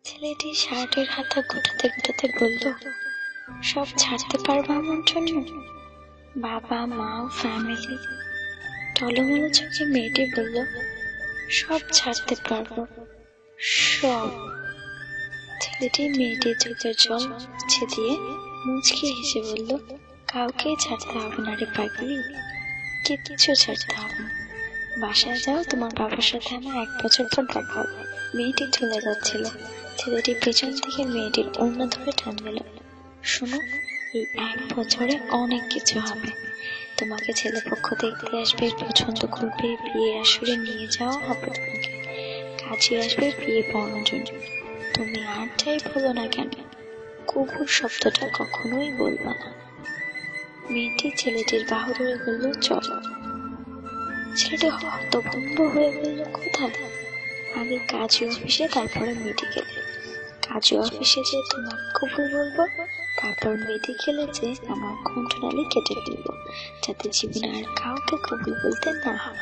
ছেলেটি শার্টের হাতা গুটাতে গুটাতে বলল, সব ছাড়তে পারবো আমার জন্য? বাবা মা ফ্যামিলি। টলমলো চোখে মেয়েটি বলল, সব ছাড়তে পারবো, সব। ছেলেটি মেয়েটির চোখের জল মুছে দিয়ে মুচকি হেসে বলল, কাউকেই ছাড়তে হবে না রে পাগলি, কিচ্ছু ছাড়তে হবে না। বাসায় যাও, তোমার বাবার সাথে আমার 1 বছর পর দেখা হবে। মেয়েটি চলে যাচ্ছিল। ছেলেটি পেছন থেকে মেয়েটির ওড়না ধরে টান দিল, শোনো, এই 1 বছরে অনেক কিছু হবে। তোমাকে ছেলে পক্ষ দেখতে আসবে, পছন্দ করবে, বিয়ে আসরে নিয়ে যাওয়া হবে, তোমাকে কাজে আসবে বিয়ে পড়ানোর জন্য। তুমি আর যাই বলো না কেন, কুকুর শব্দটা কখনোই বলবা না। মেয়েটি ছেলেটির বাহু ধরে বলল, চলো। ছেলেটি হতভম্ব হয়ে বলল, কোথায়? আগে কাজী অফিসে, তারপরে মেডিকেলে। কাজী অফিসে যে তোমাকে কবুল বলবো, তারপর মেডিকেলে যে আমার কণ্ঠনালী কেটে ফেলবো, যাতে জীবনে আর কাউকে কবুল বলতে না হয়।